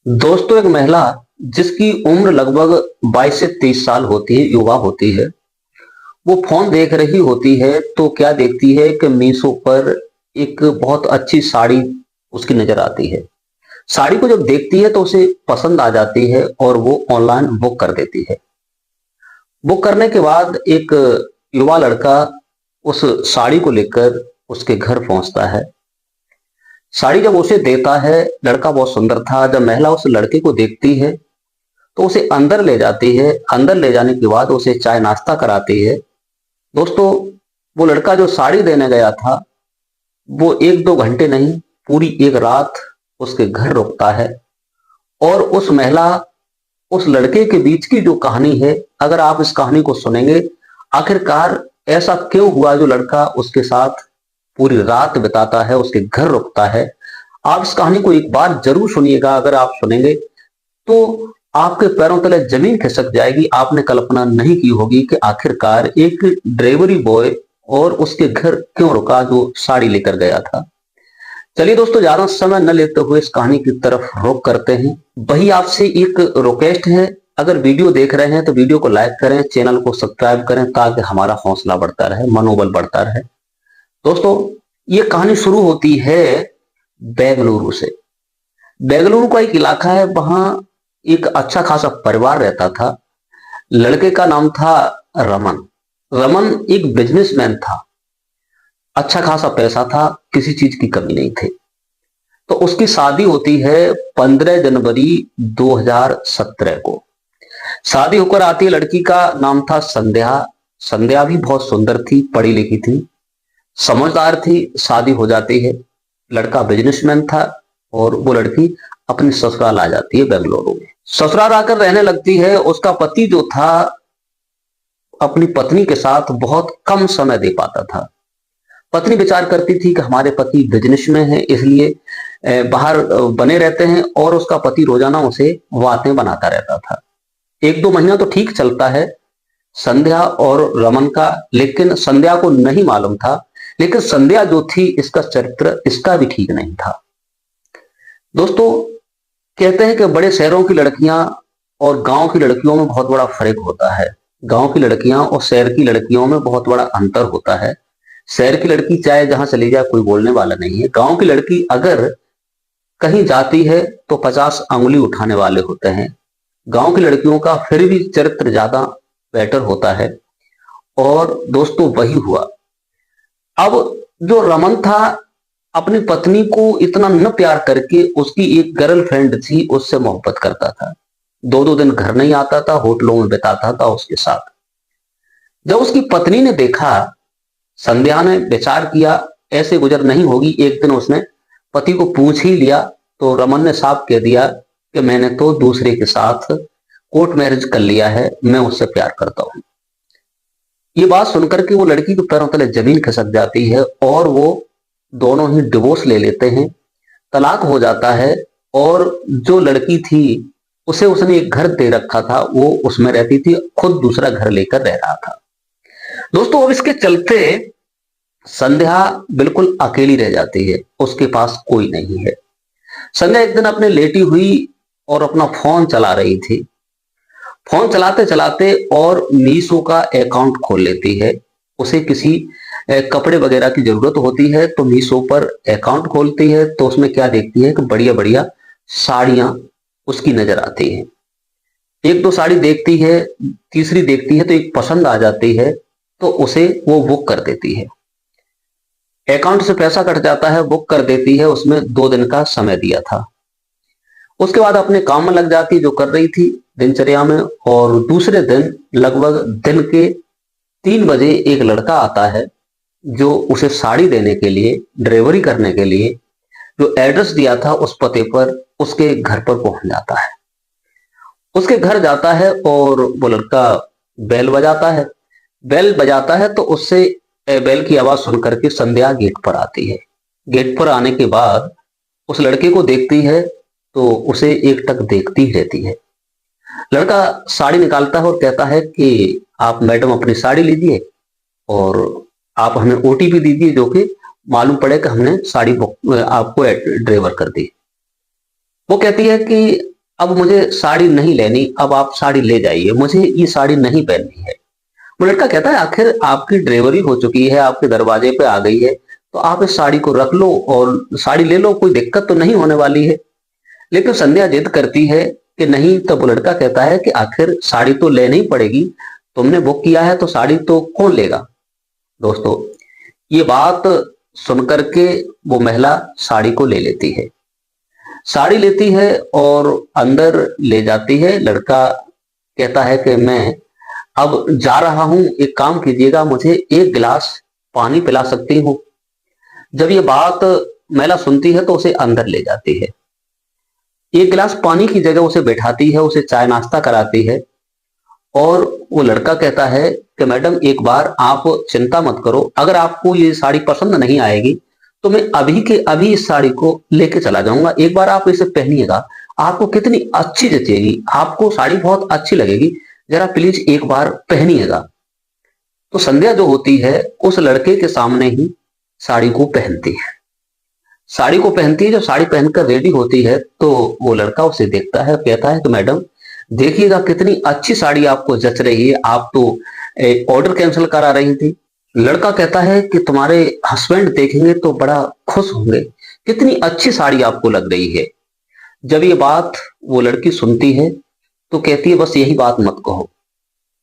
दोस्तों, एक महिला जिसकी उम्र लगभग 22 से 30 साल होती है, युवा होती है, वो फोन देख रही होती है तो क्या देखती है कि मीशो पर एक बहुत अच्छी साड़ी उसकी नजर आती है। साड़ी को जब देखती है तो उसे पसंद आ जाती है और वो ऑनलाइन बुक कर देती है। बुक करने के बाद एक युवा लड़का उस साड़ी को लेकर उसके घर पहुंचता है। साड़ी जब उसे देता है, लड़का बहुत सुंदर था। जब महिला उस लड़के को देखती है तो उसे अंदर ले जाती है। अंदर ले जाने के बाद उसे चाय नाश्ता कराती है। दोस्तों, वो लड़का जो साड़ी देने गया था, वो एक दो घंटे नहीं, पूरी एक रात उसके घर रुकता है। और उस महिला, उस लड़के के बीच की जो कहानी है, अगर आप इस कहानी को सुनेंगे, आखिरकार ऐसा क्यों हुआ, जो लड़का उसके साथ पूरी रात बिताता है, उसके घर रुकता है। आप इस कहानी को एक बार जरूर सुनिएगा। अगर आप सुनेंगे तो आपके पैरों तले जमीन खिसक जाएगी। आपने कल्पना नहीं की होगी कि आखिरकार एक डिलीवरी बॉय और उसके घर क्यों रुका जो साड़ी लेकर गया था। चलिए दोस्तों, ज्यादा समय न लेते हुए इस कहानी की तरफ रुख करते हैं। वही आपसे एक रिक्वेस्ट है, अगर वीडियो देख रहे हैं तो वीडियो को लाइक करें, चैनल को सब्सक्राइब करें, ताकि हमारा हौसला बढ़ता रहे, मनोबल बढ़ता रहे। दोस्तों, ये कहानी शुरू होती है बेंगलुरु से। बेंगलुरु का एक इलाका है, वहां एक अच्छा खासा परिवार रहता था। लड़के का नाम था रमन। रमन एक बिजनेसमैन था। अच्छा खासा पैसा था, किसी चीज की कमी नहीं थी। तो उसकी शादी होती है 15 जनवरी 2017 को। शादी होकर आती है, लड़की का नाम था संध्या। संध्या भी बहुत सुंदर थी, पढ़ी लिखी थी, समझदार थी। शादी हो जाती है, लड़का बिजनेसमैन था और वो लड़की अपने ससुराल आ जाती है बेंगलुरु में। ससुराल आकर रहने लगती है। उसका पति जो था, अपनी पत्नी के साथ बहुत कम समय दे पाता था। पत्नी विचार करती थी कि हमारे पति बिजनेस में हैं, इसलिए बाहर बने रहते हैं, और उसका पति रोजाना उसे बातें बनाता रहता था। एक दो महीना तो ठीक चलता है संध्या और रमन का, लेकिन संध्या को नहीं मालूम था, लेकिन संध्या जो थी, इसका चरित्र इसका भी ठीक नहीं था। दोस्तों, कहते हैं कि बड़े शहरों की लड़कियां और गांव की लड़कियों में बहुत बड़ा फर्क होता है। गांव की लड़कियां और शहर की लड़कियों में बहुत बड़ा अंतर होता है। शहर की लड़की चाहे जहां चली जाए, कोई बोलने वाला नहीं है। गांव की लड़की अगर कहीं जाती है तो 50 अंगुली उठाने वाले होते हैं। गांव की लड़कियों का फिर भी चरित्र ज्यादा बेटर होता है। और दोस्तों, वही हुआ। अब जो रमन था, अपनी पत्नी को इतना न प्यार करके उसकी एक गर्लफ्रेंड थी, उससे मोहब्बत करता था। दो दो दिन घर नहीं आता था, होटलों में बिताता था उसके साथ। जब उसकी पत्नी ने देखा, संध्या ने विचार किया ऐसे गुजर नहीं होगी। एक दिन उसने पति को पूछ ही लिया, तो रमन ने साफ कह दिया कि मैंने तो दूसरे के साथ कोर्ट मैरिज कर लिया है, मैं उससे प्यार करता हूं। ये बात सुनकर के वो लड़की के पैरों तले जमीन खिसक जाती है और वो दोनों ही डिवोर्स ले लेते हैं, तलाक हो जाता है। और जो लड़की थी, उसे उसने एक घर दे रखा था, वो उसमें रहती थी, खुद दूसरा घर लेकर रह रहा था। दोस्तों, अब इसके चलते संध्या बिल्कुल अकेली रह जाती है, उसके पास कोई नहीं है। संध्या एक दिन अपने लेटी हुई और अपना फोन चला रही थी। फोन चलाते चलाते और मीशो का अकाउंट खोल लेती है। उसे किसी कपड़े वगैरह की जरूरत होती है, तो मीशो पर अकाउंट खोलती है। तो उसमें क्या देखती है कि बढ़िया बढ़िया साड़ियां उसकी नजर आती हैं। एक दो साड़ी देखती है, तीसरी देखती है तो एक पसंद आ जाती है, तो उसे वो बुक कर देती है। अकाउंट से पैसा कट जाता है, बुक कर देती है। उसमें 2 दिन का समय दिया था। उसके बाद अपने काम में लग जाती, जो कर रही थी दिनचर्या में। और दूसरे दिन लगभग दिन के 3 बजे एक लड़का आता है, जो उसे साड़ी देने के लिए, डिलीवरी करने के लिए जो एड्रेस दिया था उस पते पर उसके घर पर पहुंच जाता है। उसके घर जाता है और वो लड़का बेल बजाता है। बेल बजाता है तो उससे बेल की आवाज सुन करके संध्या गेट पर आती है। गेट पर आने के बाद उस लड़के को देखती है तो उसे एक टक देखती ही रहती है। लड़का साड़ी निकालता है और कहता है कि आप मैडम अपनी साड़ी लीजिए और आप हमें ओटीपी दीजिए, जो कि मालूम पड़े कि हमने साड़ी आपको डिलीवर कर दी। वो कहती है कि अब मुझे साड़ी नहीं लेनी, अब आप साड़ी ले जाइए, मुझे ये साड़ी नहीं पहननी है। वो लड़का कहता है आखिर आपकी डिलीवरी हो चुकी है, आपके दरवाजे पे आ गई है, तो आप इस साड़ी को रख लो और साड़ी ले लो, कोई दिक्कत तो नहीं होने वाली है। लेकिन संध्या जिद करती है कि नहीं। तब वो लड़का कहता है कि आखिर साड़ी तो लेनी ही पड़ेगी, तुमने बुक किया है तो साड़ी तो कौन लेगा। दोस्तों, ये बात सुनकर के वो महिला साड़ी को ले लेती है, साड़ी लेती है और अंदर ले जाती है। लड़का कहता है कि मैं अब जा रहा हूं, एक काम कीजिएगा, मुझे एक गिलास पानी पिला सकती हूँ। जब ये बात महिला सुनती है तो उसे अंदर ले जाती है, एक गिलास पानी की जगह उसे बैठाती है, उसे चाय नाश्ता कराती है। और वो लड़का कहता है कि मैडम एक बार आप चिंता मत करो, अगर आपको ये साड़ी पसंद नहीं आएगी तो मैं अभी के अभी इस साड़ी को लेके चला जाऊंगा, एक बार आप इसे पहनिएगा, आपको कितनी अच्छी जचेगी, आपको साड़ी बहुत अच्छी लगेगी, जरा प्लीज एक बार पहनिएगा। तो संध्या जो होती है उस लड़के के सामने ही साड़ी को पहनती है, साड़ी को पहनती है। जब साड़ी पहनकर रेडी होती है तो वो लड़का उसे देखता है, कहता है कि मैडम देखिएगा कितनी अच्छी साड़ी आपको जच रही है, आप तो ऑर्डर कैंसिल करा रही थी। लड़का कहता है कि तुम्हारे हस्बैंड देखेंगे तो बड़ा खुश होंगे, कितनी अच्छी साड़ी आपको लग रही है। जब ये बात वो लड़की सुनती है तो कहती है बस यही बात मत कहो।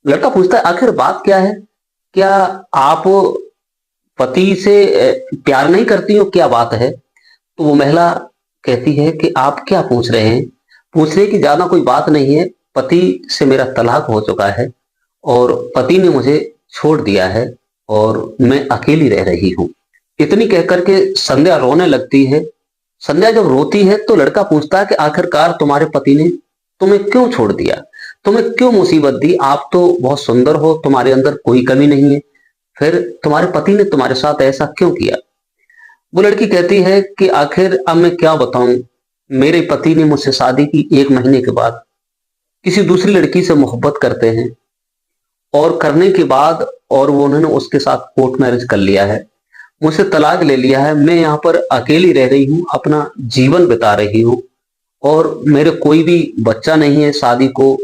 लड़का पूछता है आखिर बात क्या है, क्या आप पति से प्यार नहीं करती हो, क्या बात है। तो वो महिला कहती है कि आप क्या पूछ रहे हैं, पूछ रहे कि ज्यादा कोई बात नहीं है, पति से मेरा तलाक हो चुका है और पति ने मुझे छोड़ दिया है और मैं अकेली रह रही हूँ। इतनी कहकर के संध्या रोने लगती है। संध्या जब रोती है तो लड़का पूछता है कि आखिरकार तुम्हारे पति ने तुम्हें क्यों छोड़ दिया, तुम्हें क्यों मुसीबत दी, आप तो बहुत सुंदर हो, तुम्हारे अंदर कोई कमी नहीं है, फिर तुम्हारे पति ने तुम्हारे साथ ऐसा क्यों किया। वो लड़की कहती है कि आखिर अब मैं क्या बताऊं, मेरे पति ने मुझसे शादी की 1 महीने के बाद किसी दूसरी लड़की से मोहब्बत करते हैं और करने के बाद और वो उन्होंने उसके साथ कोर्ट मैरिज कर लिया है, मुझसे तलाक ले लिया है, मैं यहाँ पर अकेली रह रही हूँ, अपना जीवन बिता रही हूँ और मेरे कोई भी बच्चा नहीं है, शादी को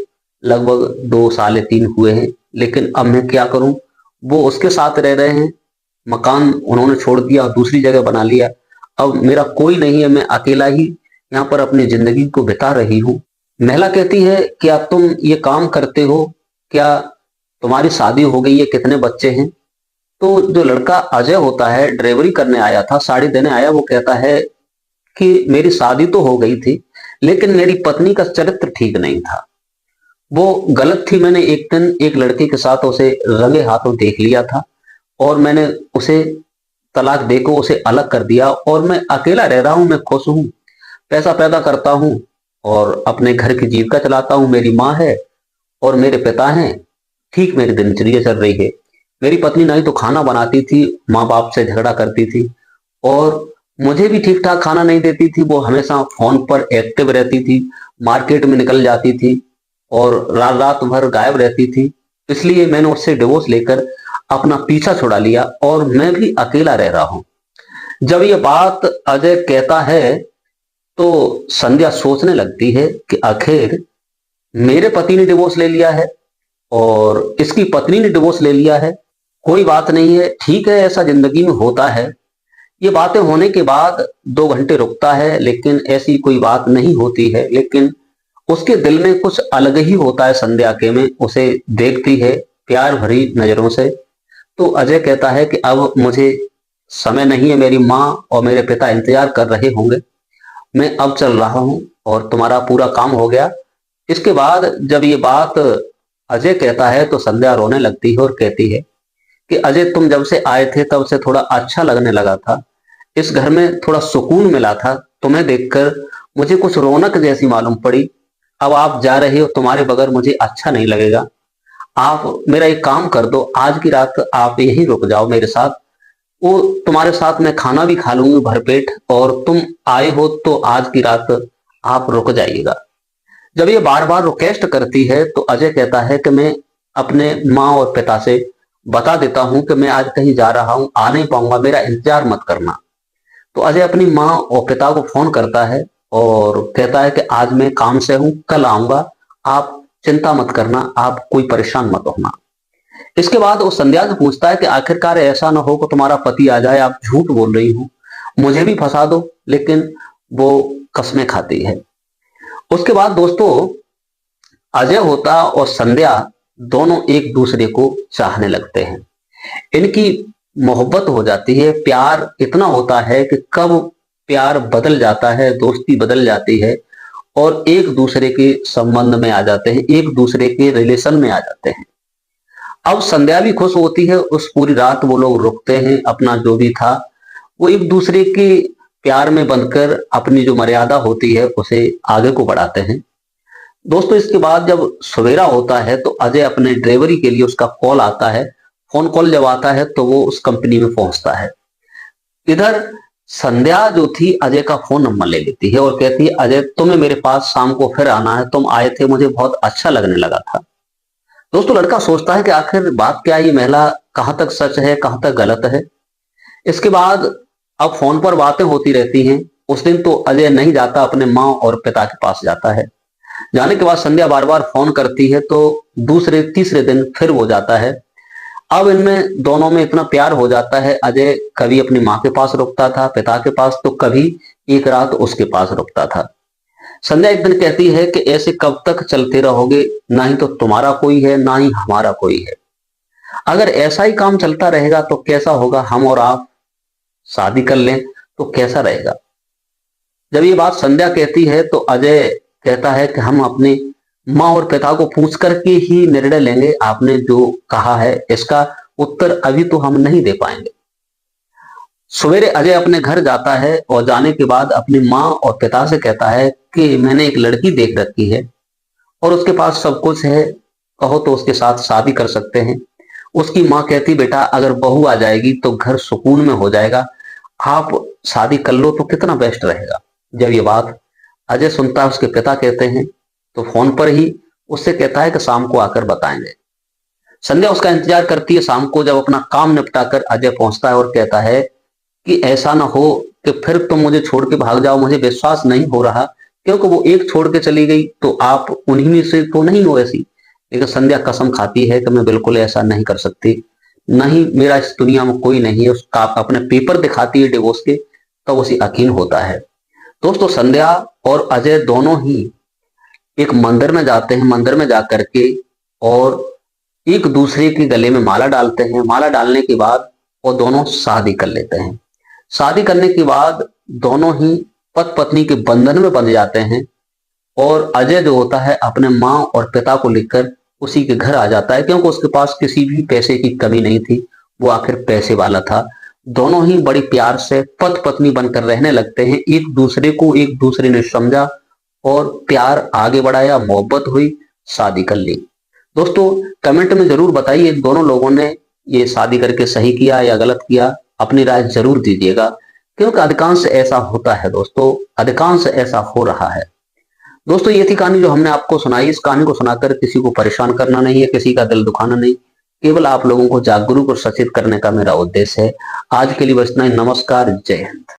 लगभग 2 साल 3 हुए हैं, लेकिन अब मैं क्या करूं। वो उसके साथ रह रहे हैं, मकान उन्होंने छोड़ दिया, दूसरी जगह बना लिया, अब मेरा कोई नहीं है, मैं अकेला ही यहाँ पर अपनी जिंदगी को बिता रही हूँ। महिला कहती है क्या तुम ये काम करते हो, क्या तुम्हारी शादी हो गई है, कितने बच्चे हैं। तो जो लड़का अजय होता है, डिलीवरी करने आया था, साड़ी देने आया, वो कहता है कि मेरी शादी तो हो गई थी लेकिन मेरी पत्नी का चरित्र ठीक नहीं था, वो गलत थी। मैंने एक दिन एक लड़के के साथ उसे रंगे हाथों देख लिया था और मैंने उसे तलाक देकर उसे अलग कर दिया और मैं अकेला रह रहा हूं, मैं खुश हूं, पैसा पैदा करता हूं और अपने घर की जीविका चलाता हूं, मेरी माँ है और मेरे पिता हैं, ठीक मेरी दिनचर्या चल रही है। मेरी पत्नी नहीं तो खाना बनाती थी, माँ बाप से झगड़ा करती थी और मुझे भी ठीक ठाक खाना नहीं देती थी, वो हमेशा फोन पर एक्टिव रहती थी, मार्केट में निकल जाती थी और रात रात भर गायब रहती थी। इसलिए मैंने उससे डिवोर्स लेकर अपना पीछा छुड़ा लिया और मैं भी अकेला रह रहा हूं। जब ये बात अजय कहता है तो संध्या सोचने लगती है कि आखिर मेरे पति ने डिवोर्स ले लिया है और इसकी पत्नी ने डिवोर्स ले लिया है, कोई बात नहीं है, ठीक है, ऐसा जिंदगी में होता है। ये बातें होने के बाद 2 घंटे रुकता है लेकिन ऐसी कोई बात नहीं होती है, लेकिन उसके दिल में कुछ अलग ही होता है। संध्या के में उसे देखती है प्यार भरी नजरों से। तो अजय कहता है कि अब मुझे समय नहीं है, मेरी माँ और मेरे पिता इंतजार कर रहे होंगे, मैं अब चल रहा हूं और तुम्हारा पूरा काम हो गया। इसके बाद जब ये बात अजय कहता है तो संध्या रोने लगती है और कहती है कि अजय तुम जब से आए थे तब से थोड़ा अच्छा लगने लगा था, इस घर में थोड़ा सुकून मिला था, तुम्हें देखकर मुझे कुछ रौनक जैसी मालूम पड़ी, अब आप जा रहे हो, तुम्हारे बगैर मुझे अच्छा नहीं लगेगा, आप मेरा एक काम कर दो, आज की रात आप यहीं रुक जाओ मेरे साथ, वो तुम्हारे साथ मैं खाना भी खा लूंगी भरपेट और तुम आए हो तो आज की रात आप रुक जाइएगा। जब ये बार बार रिक्वेस्ट करती है तो अजय कहता है कि मैं अपने माँ और पिता से बता देता हूं कि मैं आज कहीं जा रहा हूं, आ नहीं पाऊंगा, मेरा इंतजार मत करना। तो अजय अपनी माँ और पिता को फोन करता है और कहता है कि आज मैं काम से हूं, कल आऊंगा, आप चिंता मत करना, आप कोई परेशान मत होना। इसके बाद वो संध्या से पूछता है कि आखिरकार ऐसा ना हो कि तुम्हारा पति आ जाए, आप झूठ बोल रही हो, मुझे भी फंसा दो। लेकिन वो कस्में खाती है। उसके बाद दोस्तों अजय होता और संध्या दोनों एक दूसरे को चाहने लगते हैं। इनकी मोहब्बत हो जाती है, प्यार इतना होता है कि कब प्यार बदल जाता है, दोस्ती बदल जाती है और एक दूसरे के संबंध में आ जाते हैं, एक दूसरे के रिलेशन में आ जाते हैं। अब संध्या भी खुश होती है, उस पूरी रात वो लोग रुकते हैं, अपना जो भी था वो एक दूसरे के प्यार में बंधकर अपनी जो मर्यादा होती है उसे आगे को बढ़ाते हैं। दोस्तों इसके बाद जब सवेरा होता है तो अजय अपने ड्राइवरी के लिए उसका कॉल आता है। फोन कॉल जब आता है तो वो उस कंपनी में पहुंचता है। इधर संध्या जो थी अजय का फोन नंबर ले लेती है और कहती है अजय तुम्हें मेरे पास शाम को फिर आना है, तुम आए थे मुझे बहुत अच्छा लगने लगा था। दोस्तों लड़का सोचता है कि आखिर बात क्या है, ये महिला कहां तक सच है कहां तक गलत है। इसके बाद अब फोन पर बातें होती रहती हैं। उस दिन तो अजय नहीं जाता, अपने माँ और पिता के पास जाता है। जाने के बाद संध्या बार बार फोन करती है तो दूसरे तीसरे दिन फिर वो जाता है। अब इनमें दोनों में इतना प्यार हो जाता है, अजय कभी अपनी माँ के पास रुकता था पिता के पास, तो कभी एक रात उसके पास रुकता था। संध्या एक दिन कहती है कि ऐसे कब तक चलते रहोगे, ना ही तो तुम्हारा कोई है ना ही हमारा कोई है। अगर ऐसा ही काम चलता रहेगा तो कैसा होगा, हम और आप शादी कर लें तो कैसा रहेगा। जब ये बात संध्या कहती है तो अजय कहता है कि हम अपने माँ और पिता को पूछ करके ही निर्णय लेंगे, आपने जो कहा है इसका उत्तर अभी तो हम नहीं दे पाएंगे। सवेरे अजय अपने घर जाता है और जाने के बाद अपनी माँ और पिता से कहता है कि मैंने एक लड़की देख रखी है और उसके पास सब कुछ है, कहो तो उसके साथ शादी कर सकते हैं। उसकी माँ कहती बेटा अगर बहू आ जाएगी तो घर सुकून में हो जाएगा, आप शादी कर लो तो कितना बेस्ट रहेगा। जब ये बात अजय सुनता है उसके पिता कहते हैं तो फोन पर ही उससे कहता है कि शाम को आकर बताएंगे। संध्या उसका इंतजार करती है। शाम को जब अपना काम निपटा कर अजय पहुंचता है और कहता है कि ऐसा ना हो कि फिर तुम मुझे छोड़ के भाग जाओ, मुझे विश्वास नहीं हो रहा, क्योंकि वो एक छोड़ के चली गई तो आप उन्हीं में से तो नहीं हो ऐसी। लेकिन संध्या कसम खाती है कि मैं बिल्कुल ऐसा नहीं कर सकती, नहीं मेरा इस दुनिया में कोई नहीं है। उसका अपने पेपर दिखाती है डिवोर्स के, तो उसे यकीन होता है। दोस्तों संध्या और अजय दोनों ही एक मंदिर में जाते हैं, मंदिर में जाकर के और एक दूसरे के गले में माला डालते हैं। माला डालने के बाद वो दोनों शादी कर लेते हैं। शादी करने के बाद दोनों ही पति पत्नी के बंधन में बंध जाते हैं और अजय जो होता है अपने माँ और पिता को लेकर उसी के घर आ जाता है, क्योंकि उसके पास किसी भी पैसे की कमी नहीं थी, वो आखिर पैसे वाला था। दोनों ही बड़ी प्यार से पति पत्नी बनकर रहने लगते हैं। एक दूसरे को एक दूसरे ने समझा और प्यार आगे बढ़ाया, मोहब्बत हुई, शादी कर ली। दोस्तों कमेंट में जरूर बताइए दोनों लोगों ने ये शादी करके सही किया या गलत किया, अपनी राय जरूर दीजिएगा, क्योंकि अधिकांश ऐसा होता है दोस्तों, अधिकांश ऐसा हो रहा है। दोस्तों ये थी कहानी जो हमने आपको सुनाई। इस कहानी को सुनाकर किसी को परेशान करना नहीं है, किसी का दिल दुखाना नहीं, केवल आप लोगों को जागरूक और सचेत करने का मेरा उद्देश्य है। आज के लिए बस इतना ही। नमस्कार, जय हिंद।